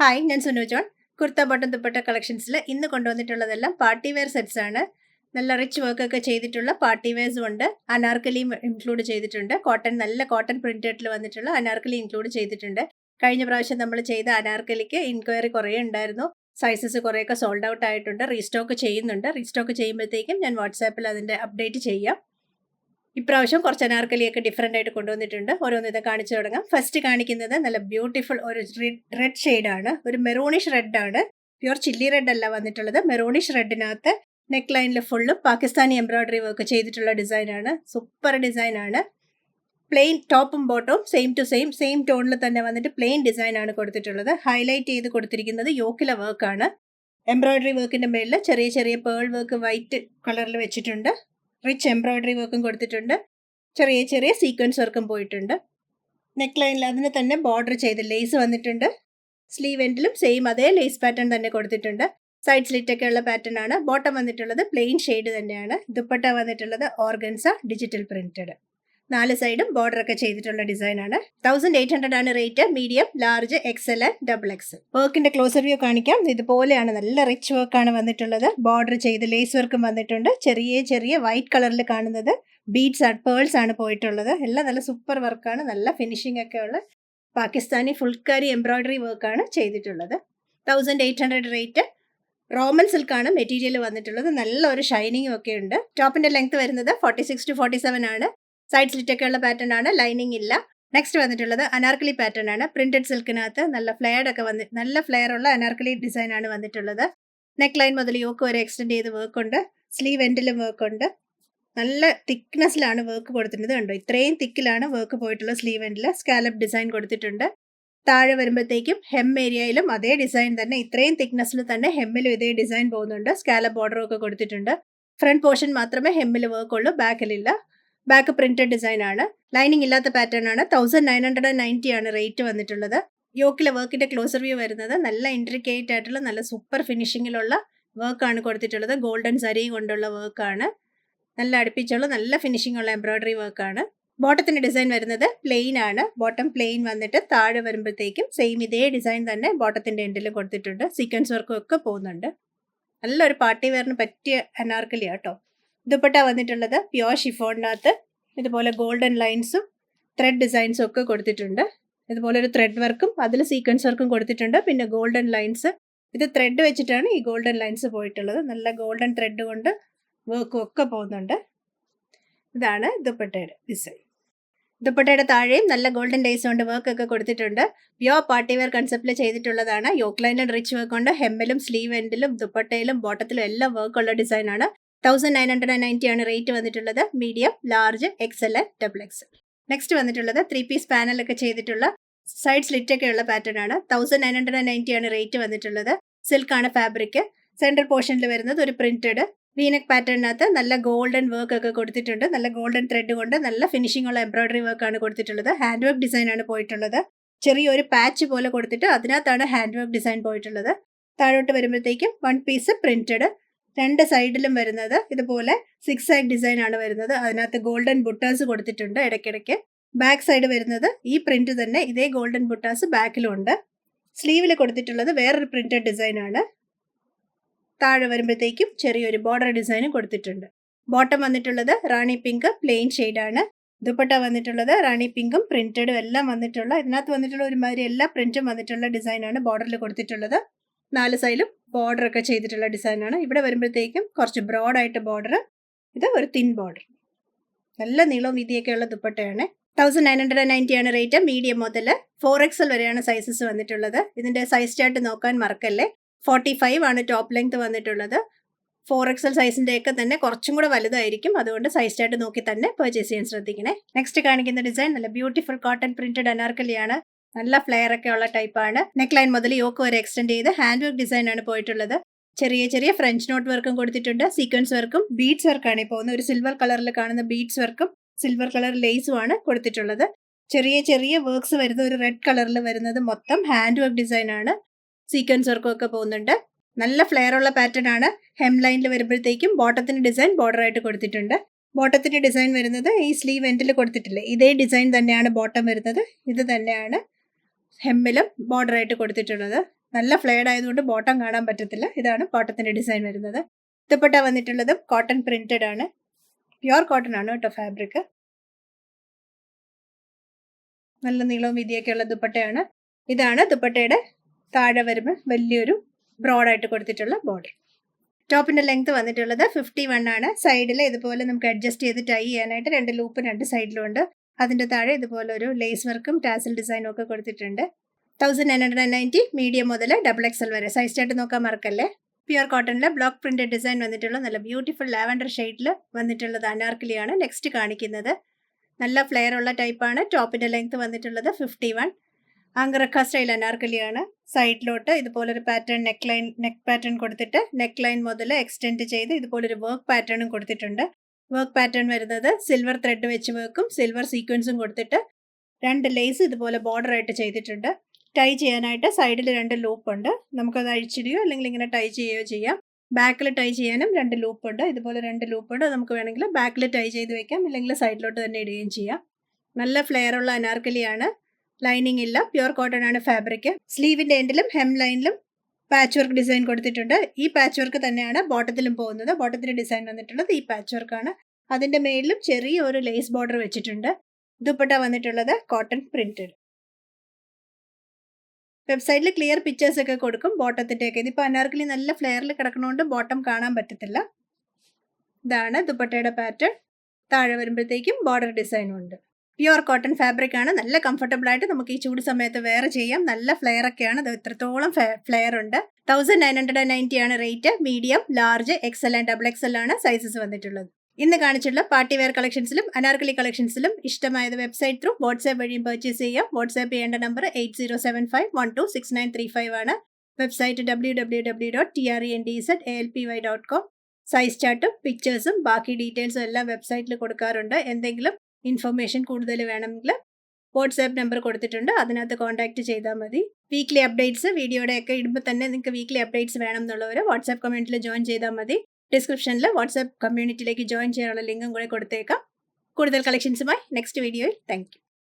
Hi, ഞാൻ Sunu John. Kurta button dupatta കളക്ഷൻസിൽ ഇന്ന് കൊണ്ടുവന്നിട്ടുള്ളതെല്ലാം party wear sets ആണ്. നല്ല റിച്ച് വർക്ക് ഒക്കെ ചെയ്തിട്ടുള്ള പാർട്ടി വെയർസും ഉണ്ട്. അനാർക്കലിയും ഇൻക്ലൂഡ് ചെയ്തിട്ടുണ്ട്. നല്ല കോട്ടൺ പ്രിന്റഡിൽ വന്നിട്ടുള്ള അനാർക്കലി ഇൻക്ലൂഡ് ചെയ്തിട്ടുണ്ട്. കഴിഞ്ഞ പ്രാവശ്യം നമ്മൾ ചെയ്ത അനാർക്കലിക്ക് ഇൻക്വയറി കുറേ ഉണ്ടായിരുന്നു. സൈസസ് കുറേയൊക്കെ സോൾഡ് ഔട്ട് ആയിട്ടുണ്ട്. റീസ്റ്റോക്ക് ചെയ്യുന്നുണ്ട്. റീസ്റ്റോക്ക് ചെയ്യുമ്പോഴത്തേക്കും ഞാൻ വാട്സാപ്പിൽ അതിൻ്റെ അപ്ഡേറ്റ് ചെയ്യാം. ഇപ്രാവശ്യം കുറച്ച് അനാർക്കലിയൊക്കെ ഡിഫറെൻ്റ് ആയിട്ട് കൊണ്ടുവന്നിട്ടുണ്ട്. ഓരോന്ന് ഇത് കാണിച്ചു തുടങ്ങാം. ഫസ്റ്റ് കാണിക്കുന്നത് നല്ല ബ്യൂട്ടിഫുൾ ഒരു റെഡ് ഷെയ്ഡാണ്. ഒരു മെറൂണിഷ് റെഡ് ആണ്. പ്യുവർ ചില്ലി റെഡ് അല്ല വന്നിട്ടുള്ളത്. മെറൂണിഷ് റെഡിനകത്ത് നെക്ക് ലൈനിൽ ഫുള്ളും പാകിസ്ഥാനി എംബ്രോയിഡറി വർക്ക് ചെയ്തിട്ടുള്ള ഡിസൈനാണ്. സൂപ്പർ ഡിസൈനാണ്. പ്ലെയിൻ ടോപ്പും ബോട്ടവും സെയിം ടോണിൽ തന്നെ വന്നിട്ട് പ്ലെയിൻ ഡിസൈനാണ് കൊടുത്തിട്ടുള്ളത്. ഹൈലൈറ്റ് ചെയ്ത് കൊടുത്തിരിക്കുന്നത് യോക്കിലെ വർക്കാണ്. എംബ്രോയിഡറി വർക്കിൻ്റെ മേളിൽ ചെറിയ ചെറിയ പേൾ വർക്ക് വൈറ്റ് കളറിൽ വെച്ചിട്ടുണ്ട്. റിച്ച് എംബ്രോയിഡറി വർക്കും കൊടുത്തിട്ടുണ്ട്. ചെറിയ ചെറിയ സീക്വൻസ് വർക്കും പോയിട്ടുണ്ട്. നെക്ക് ലൈനിൽ അതിന് തന്നെ ബോർഡർ ചെയ്ത് ലേസ് വന്നിട്ടുണ്ട്. സ്ലീവ് എൻഡിലും സെയിം അതേ ലേസ് പാറ്റേൺ തന്നെ കൊടുത്തിട്ടുണ്ട്. സൈഡ് സ്ലിറ്റൊക്കെ ഉള്ള പാറ്റേൺ ആണ്. ബോട്ടം വന്നിട്ടുള്ളത് പ്ലെയിൻ ഷെയ്ഡ് തന്നെയാണ്. ദുപ്പട്ട വന്നിട്ടുള്ളത് ഓർഗൻസ ഡിജിറ്റൽ പ്രിന്റഡ്. 4 സൈഡും ബോർഡർ ഒക്കെ ചെയ്തിട്ടുള്ള ഡിസൈനാണ്. 1800 ആണ് rate. Medium, large, Excel and double X. വർക്കിന്റെ ക്ലോസർ വ്യൂ കാണിക്കാം. ഇതുപോലെയാണ് നല്ല റിച്ച് വർക്കാണ് വന്നിട്ടുള്ളത്. ബോർഡർ ചെയ്ത് ലേസ് വർക്കും വന്നിട്ടുണ്ട്. ചെറിയ ചെറിയ വൈറ്റ് കളറിൽ കാണുന്നത് ബീഡ്സ് ആൻഡ് പേൾസ് ആണ് പോയിട്ടുള്ളത്. എല്ലാം നല്ല സൂപ്പർ വർക്കാണ്. നല്ല ഫിനിഷിംഗ് ഒക്കെ ഉള്ള പാകിസ്ഥാനി ഫുൾക്കാരി എംബ്രോയിഡറി വർക്കാണ് ചെയ്തിട്ടുള്ളത്. 1800 റേറ്റ്. റോമൻ സിൽക്കാണ് മെറ്റീരിയൽ വന്നിട്ടുള്ളത്. നല്ല ഒരു ഷൈനിങ്ങും ഒക്കെ ഉണ്ട്. ടോപ്പിന്റെ ലെങ്ത് വരുന്നത് 46 to 47 ആണ്. സൈഡ് സ്ലിറ്റൊക്കെ ഉള്ള പാറ്റേൺ ആണ്. ലൈനിങ് ഇല്ല. നെക്സ്റ്റ് വന്നിട്ടുള്ളത് അനാർക്കലി പാറ്റേൺ ആണ്. പ്രിന്റഡ് സിൽക്കിനകത്ത് നല്ല ഫ്ലെയർ ഉള്ള അനാർക്കലി ഡിസൈൻ ആണ് വന്നിട്ടുള്ളത്. നെക്ക് ലൈൻ മുതൽ യോക്ക് വരെ എക്സ്റ്റെൻഡ് ചെയ്ത് വർക്ക് ഉണ്ട്. സ്ലീവ് എൻഡിലും വർക്ക് ഉണ്ട്. നല്ല തിക്നെസ്സിലാണ് വർക്ക് കൊടുത്തിട്ടുണ്ട്. കണ്ടോ, ഇത്രയും തിക്കിലാണ് വർക്ക് പോയിട്ടുള്ള. സ്ലീവ് എൻഡിൽ സ്കാലപ്പ് ഡിസൈൻ കൊടുത്തിട്ടുണ്ട്. താഴെ വരുമ്പോഴത്തേക്കും ഹെം ഏരിയയിലും അതേ ഡിസൈൻ തന്നെ, ഇത്രയും തിക്നെസ്സിൽ തന്നെ ഹെമ്മിലും ഇതേ ഡിസൈൻ പോകുന്നുണ്ട്. സ്കാലപ്പ് ബോർഡറും ഒക്കെ കൊടുത്തിട്ടുണ്ട്. ഫ്രണ്ട് പോർഷൻ മാത്രമേ ഹെമ്മിൽ വർക്ക് ഉള്ളൂ, ബാക്കിലില്ല. ബാക്ക് പ്രിന്റഡ് ഡിസൈൻ ആണ്. ലൈനിങ് ഇല്ലാത്ത പാറ്റേൺ ആണ്. 1990 ആണ് റേറ്റ് വന്നിട്ടുള്ളത്. യോക്കിലെ വർക്കിന്റെ ക്ലോസർ വ്യൂ വരുന്നത് നല്ല ഇൻട്രിക്കേറ്റ് ആയിട്ടുള്ള നല്ല സൂപ്പർ ഫിനിഷിങ്ങിലുള്ള വർക്കാണ് കൊടുത്തിട്ടുള്ളത്. ഗോൾഡൻ സരി കൊണ്ടുള്ള വർക്കാണ്. നല്ല അടുപ്പിച്ചുള്ള നല്ല ഫിനിഷിംഗ് ഉള്ള എംബ്രോയിഡറി വർക്കാണ്. ബോട്ടത്തിന്റെ ഡിസൈൻ വരുന്നത് പ്ലെയിൻ ആണ്. ബോട്ടം പ്ലെയിൻ വന്നിട്ട് താഴെ വരുമ്പോഴത്തേക്കും സെയിം ഇതേ ഡിസൈൻ തന്നെ ബോട്ടത്തിന്റെ എൻഡിലും കൊടുത്തിട്ടുണ്ട്. സീക്വൻസ് വർക്കും ഒക്കെ പോകുന്നുണ്ട്. നല്ലൊരു പാർട്ടി വെയറിന് പറ്റിയ അനാർക്കലി കേട്ടോ. ദുപ്പട്ട വന്നിട്ടുള്ളത് പ്യോർ ഷിഫോണിനകത്ത് ഇതുപോലെ ഗോൾഡൻ ലൈൻസും ത്രെഡ് ഡിസൈൻസും ഒക്കെ കൊടുത്തിട്ടുണ്ട്. ഇതുപോലെ ഒരു ത്രെഡ് വർക്കും അതിൽ സീക്വൻസ് വർക്കും കൊടുത്തിട്ടുണ്ട്. പിന്നെ ഗോൾഡൻ ലൈൻസ്, ഇത് ത്രെഡ് വെച്ചിട്ടാണ് ഈ ഗോൾഡൻ ലൈൻസ് പോയിട്ടുള്ളത്. നല്ല ഗോൾഡൻ ത്രെഡ് കൊണ്ട് വർക്കും ഒക്കെ പോകുന്നുണ്ട്. ഇതാണ് ദുപ്പട്ടയുടെ ഡിസൈൻ. ദുപ്പട്ടയുടെ താഴെയും നല്ല ഗോൾഡൻ ലേസ് കൊണ്ട് വർക്ക് ഒക്കെ കൊടുത്തിട്ടുണ്ട്. പ്യോർ പാർട്ടി വെയർ കൺസെപ്റ്റിൽ ചെയ്തിട്ടുള്ളതാണ്. യോക്ക് ലൈനിൽ റിച്ച് വർക്ക് കൊണ്ട് ഹെമ്മിലും സ്ലീവ് എൻഡിലും ദുപ്പട്ടയിലും ബോട്ടത്തിലും എല്ലാം വർക്ക് ഉള്ള ഡിസൈനാണ്. 1990 ആണ് റേറ്റ് വന്നിട്ടുള്ളത്. Medium, large, Excel and double X. Next വന്നിട്ടുള്ളത് 3 പീസ് പാനലൊക്കെ ചെയ്തിട്ടുള്ള സൈഡ് സ്ലിറ്റ് ഒക്കെ ഉള്ള പാറ്റേൺ ആണ്. 1990 ആണ് റേറ്റ് വന്നിട്ടുള്ളത്. സിൽക്കാണ് ഫാബ്രിക്. സെൻട്രൽ പോർഷനിൽ വരുന്നത് ഒരു പ്രിന്റഡ് വീനെക്ക് പാറ്റേണിനകത്ത് നല്ല ഗോൾഡൻ വർക്ക് ഒക്കെ കൊടുത്തിട്ടുണ്ട്. നല്ല ഗോൾഡൻ ത്രെഡ് കൊണ്ട് നല്ല ഫിനിഷിംഗ് ഉള്ള എംബ്രോയിഡറി വർക്കാണ് കൊടുത്തിട്ടുള്ളത്. ഹാൻഡ് വർക്ക് ഡിസൈൻ ആണ് പോയിട്ടുള്ളത്. ചെറിയൊരു പാച്ച് പോലെ കൊടുത്തിട്ട് അതിനകത്താണ് ഹാൻഡ് വർക്ക് ഡിസൈൻ പോയിട്ടുള്ളത്. താഴോട്ട് വരുമ്പോഴത്തേക്കും 1 പീസ് പ്രിന്റഡ്. 2 സൈഡിലും വരുന്നത് ഇതുപോലെ 6 ആഗ് ഡിസൈൻ ആണ് വരുന്നത്. അതിനകത്ത് ഗോൾഡൻ ബുട്ടാസ് കൊടുത്തിട്ടുണ്ട് ഇടയ്ക്കിടയ്ക്ക്. ബാക്ക് സൈഡ് വരുന്നത് ഈ പ്രിന്റ് തന്നെ, ഇതേ ഗോൾഡൻ ബുട്ടാസ് ബാക്കിലും ഉണ്ട്. സ്ലീവിൽ കൊടുത്തിട്ടുള്ളത് വേറൊരു പ്രിന്റഡ് ഡിസൈൻ ആണ്. താഴെ വരുമ്പോഴത്തേക്കും ചെറിയൊരു ബോർഡർ ഡിസൈനും കൊടുത്തിട്ടുണ്ട്. ബോട്ടം വന്നിട്ടുള്ളത് റാണി പിങ്ക് പ്ലെയിൻ ഷെയ്ഡാണ്. ദുപ്പട്ട വന്നിട്ടുള്ളത് റാണി പിങ്കും പ്രിന്റഡും എല്ലാം വന്നിട്ടുള്ള, ഇതിനകത്ത് വന്നിട്ടുള്ള ഒരുമാതിരി എല്ലാ പ്രിന്റും വന്നിട്ടുള്ള ഡിസൈനാണ് ബോർഡറിൽ കൊടുത്തിട്ടുള്ളത്. 4 സൈഡിലും ബോർഡർ ഒക്കെ ചെയ്തിട്ടുള്ള ഡിസൈനാണ്. ഇവിടെ വരുമ്പോഴത്തേക്കും കുറച്ച് ബ്രോഡായിട്ട് ബോർഡർ, ഇത് ഒരു തിൻ ബോർഡർ. നല്ല നീളവും വീതിയൊക്കെ ഉള്ള ദുപ്പട്ടയാണ്. 1990 ആണ് റേറ്റ്. മീഡിയം മുതൽ 4XL വരെയാണ് സൈസസ് വന്നിട്ടുള്ളത്. ഇതിന്റെ സൈസ് ചാർട്ട് നോക്കാൻ മറക്കല്ലേ. 45 ആണ് ടോപ്പ് ലെങ്ത് വന്നിട്ടുള്ളത്. 4XL സൈസിന്റെ ഒക്കെ തന്നെ കുറച്ചും കൂടെ വലുതായിരിക്കും. അതുകൊണ്ട് സൈസ് ചാർട്ട് നോക്കി തന്നെ പർച്ചേസ് ചെയ്യാൻ ശ്രദ്ധിക്കണേ. നെക്സ്റ്റ് കാണിക്കുന്ന ഡിസൈൻ നല്ല ബ്യൂട്ടിഫുൾ കോട്ടൺ പ്രിന്റഡ് അനാർക്കലിയാണ്. നല്ല ഫ്ലെയർ ഒക്കെ ഉള്ള ടൈപ്പാണ്. നെക്ക് ലൈൻ മുതൽ യോക്ക് വരെ എക്സ്റ്റെൻഡ് ചെയ്ത് ഹാൻഡ് വർക്ക് ഡിസൈൻ ആണ് പോയിട്ടുള്ളത്. ചെറിയ ചെറിയ ഫ്രഞ്ച് നോട്ട് വർക്കും കൊടുത്തിട്ടുണ്ട്. സീക്വൻസ് വർക്കും ബീഡ്സ് വർക്കാണ് ഈ പോകുന്നത്. ഒരു സിൽവർ കളറിൽ കാണുന്ന ബീഡ്സ് വർക്കും സിൽവർ കളർ ലേസും ആണ് കൊടുത്തിട്ടുള്ളത്. ചെറിയ ചെറിയ വർക്ക്സ് വരുന്ന ഒരു റെഡ് കളറിൽ വരുന്നത് മൊത്തം ഹാൻഡ് വർക്ക് ഡിസൈൻ ആണ്. സീക്വൻസ് വർക്കും ഒക്കെ പോകുന്നുണ്ട്. നല്ല ഫ്ലെയർ ഉള്ള പാറ്റേൺ ആണ്. ഹെം ലൈനിൽ വരുമ്പോഴത്തേക്കും ബോട്ടത്തിന്റെ ഡിസൈൻ ബോർഡർ ആയിട്ട് കൊടുത്തിട്ടുണ്ട്. ബോട്ടത്തിന്റെ ഡിസൈൻ വരുന്നത് ഈ സ്ലീവ് എൻഡിൽ കൊടുത്തിട്ടില്ലേ, ഇതേ ഡിസൈൻ തന്നെയാണ് ബോട്ടം വരുന്നത്. ഇത് തന്നെയാണ് ഹെമ്മിലും ബോർഡർ ആയിട്ട് കൊടുത്തിട്ടുള്ളത്. നല്ല ഫ്ലെയർഡ് ആയതുകൊണ്ട് ബോട്ടം കാണാൻ പറ്റത്തില്ല. ഇതാണ് ബോട്ടത്തിന്റെ ഡിസൈൻ വരുന്നത്. ദുപ്പട്ട വന്നിട്ടുള്ളതും കോട്ടൺ പ്രിന്റഡ് ആണ്. പ്യുവർ കോട്ടൺ ആണ് കേട്ടോ ഫാബ്രിക്. നല്ല നീളവും വീതിയൊക്കെയുള്ള ദുപ്പട്ടയാണ്. ഇതാണ് ദുപ്പട്ടയുടെ താഴെ വരുമ്പോൾ വലിയൊരു ബ്രോഡായിട്ട് കൊടുത്തിട്ടുള്ള ബോർഡർ. ടോപ്പിന്റെ ലെങ്ത് വന്നിട്ടുള്ളത് 51 ആണ്. സൈഡിൽ ഇതുപോലെ നമുക്ക് അഡ്ജസ്റ്റ് ചെയ്ത് ടൈ ചെയ്യാനായിട്ട് 2 ലൂപ്പ് 2 സൈഡിലും ഉണ്ട്. അതിന്റെ താഴെ ഇതുപോലെ ഒരു ലേസ് വർക്കും ടാസൽ ഡിസൈനും ഒക്കെ കൊടുത്തിട്ടുണ്ട്. 1990 മീഡിയം മുതൽ XXL വരെ. സൈസ് ചാർട്ട് നോക്കാൻ മറക്കല്ലേ. പ്യുവർ കോട്ടണിലെ ബ്ലോക്ക് പ്രിന്റഡ് ഡിസൈൻ വന്നിട്ടുള്ള നല്ല ബ്യൂട്ടിഫുൾ ലാവൻഡർ ഷെയ്ഡിൽ വന്നിട്ടുള്ളത് അനാർക്കലിയാണ് നെക്സ്റ്റ് കാണിക്കുന്നത്. നല്ല ഫ്ലെയർ ഉള്ള ടൈപ്പാണ്. ടോപ്പിന്റെ ലെങ്ത് വന്നിട്ടുള്ളത് 51. ആങ്കറക്ക സ്റ്റൈൽ അനാർക്കലിയാണ്. സൈഡിലോട്ട് ഇതുപോലൊരു പാറ്റേൺ നെക്ക് പാറ്റേൺ കൊടുത്തിട്ട് നെക്ക് ലൈൻ മുതൽ എക്സ്റ്റെൻഡ് ചെയ്ത് ഇതുപോലൊരു വർക്ക് പാറ്റേണും കൊടുത്തിട്ടുണ്ട്. വർക്ക് പാറ്റേൺ വരുന്നത് സിൽവർ ത്രെഡ് വെച്ച് വർക്കും സിൽവർ സീക്വൻസും കൊടുത്തിട്ട് 2 ലേസ് ഇതുപോലെ ബോർഡർ ആയിട്ട് ചെയ്തിട്ടുണ്ട്. ടൈ ചെയ്യാനായിട്ട് സൈഡിൽ 2 ലൂപ്പ് ഉണ്ട്. നമുക്കത് അഴിച്ചിടുകയോ അല്ലെങ്കിൽ ഇങ്ങനെ ടൈ ചെയ്യുകയോ ചെയ്യാം. ബാക്കിൽ ടൈ ചെയ്യാനും 2 ലൂപ്പ് ഉണ്ട്. ഇതുപോലെ 2 ലൂപ്പ് ഉണ്ട്. നമുക്ക് വേണമെങ്കിൽ ബാക്കിൽ ടൈ ചെയ്ത് വെക്കാം, ഇല്ലെങ്കിൽ സൈഡിലോട്ട് തന്നെ ഇടുകയും ചെയ്യാം. നല്ല ഫ്ലെയർ ഉള്ള അനാർക്കലിയാണ്. ലൈനിങ് ഇല്ല, പ്യുവർ കോട്ടൺ ആണ് ഫാബ്രിക്. സ്ലീവിന്റെ എൻഡിലും ഹെം ലൈനിലും പാച്ച് വർക്ക് ഡിസൈൻ കൊടുത്തിട്ടുണ്ട്. ഈ പാച്ച് വർക്ക് തന്നെയാണ് ബോട്ടത്തിലും പോകുന്നത്. ബോട്ടത്തിന്റെ ഡിസൈൻ വന്നിട്ടുള്ളത് ഈ പാച്ച് വർക്കാണ്. അതിന്റെ മേലിലും ചെറിയ ഒരു ലേസ് ബോർഡർ വെച്ചിട്ടുണ്ട്. ദുപ്പട്ട വന്നിട്ടുള്ളത് കോട്ടൺ പ്രിന്റഡ്. വെബ്സൈറ്റിൽ ക്ലിയർ പിക്ചേഴ്സ് ഒക്കെ കൊടുക്കും ബോട്ടത്തിന്റെ ഒക്കെ. ഇതിപ്പോൾ അനാർക്കലി നല്ല ഫ്ലെയറിൽ കിടക്കണോണ്ട് ബോട്ടം കാണാൻ പറ്റത്തില്ല. ഇതാണ് ദുപ്പട്ടയുടെ പാറ്റേൺ. താഴെ വരുമ്പോഴത്തേക്കും ബോർഡർ ഡിസൈനും ഉണ്ട്. പ്യുവർ കോട്ടൺ ഫാബ്രിക് ആണ്. നല്ല കംഫർട്ടബിൾ ആയിട്ട് നമുക്ക് ഈ ചൂട് സമയത്ത് വെയർ ചെയ്യാം. നല്ല ഫ്ലെയർ ഒക്കെയാണ്. ഇത് ഇത്രത്തോളം ഫ്ലെയർ ഉണ്ട്. 1990 ആണ് rate. Medium, large, XL and XXL ആണ് സൈസസ് വന്നിട്ടുള്ളത്. ഇന്ന് കാണിച്ചുള്ള പാർട്ടി വെയർ കളക്ഷൻസിലും അനാർക്കലി കളക്ഷൻസിലും ഇഷ്ടമായത് വെബ്സൈറ്റ് ത്രൂ വാട്സ്ആപ്പ് വഴിയും പർച്ചേസ് ചെയ്യാം. വാട്സ്ആപ്പ് ചെയ്യേണ്ട നമ്പർ 8075126935 ആണ്. Website www.trendsalpy.com. സൈസ് ചാർട്ടും പിക്ചേഴ്സും ബാക്കി ഡീറ്റെയിൽസും എല്ലാം വെബ്സൈറ്റിൽ കൊടുക്കാറുണ്ട്. എന്തെങ്കിലും ഇൻഫർമേഷൻ കൂടുതൽ വേണമെങ്കിൽ വാട്സ്ആപ്പ് നമ്പർ കൊടുത്തിട്ടുണ്ട്, അതിനകത്ത് കോൺടാക്ട് ചെയ്താൽ മതി. വീക്ക്ലി അപ്ഡേറ്റ്സ് വീഡിയോയുടെ ഒക്കെ ഇടുമ്പോൾ തന്നെ നിങ്ങൾക്ക് വീക്ക്ലി അപ്ഡേറ്റ്സ് വേണം എന്നുള്ളവർ വാട്സ്ആപ്പ് കമ്മ്യൂണിറ്റിയിൽ ജോയിൻ ചെയ്താൽ മതി. ഡിസ്ക്രിപ്ഷനിൽ വാട്സ്ആപ്പ് കമ്മ്യൂണിറ്റിയിലേക്ക് ജോയിൻ ചെയ്യാനുള്ള ലിങ്കും കൂടെ കൊടുത്തേക്കാം. കൂടുതൽ കളക്ഷൻസുമായി നെക്സ്റ്റ് വീഡിയോയിൽ. Thank you.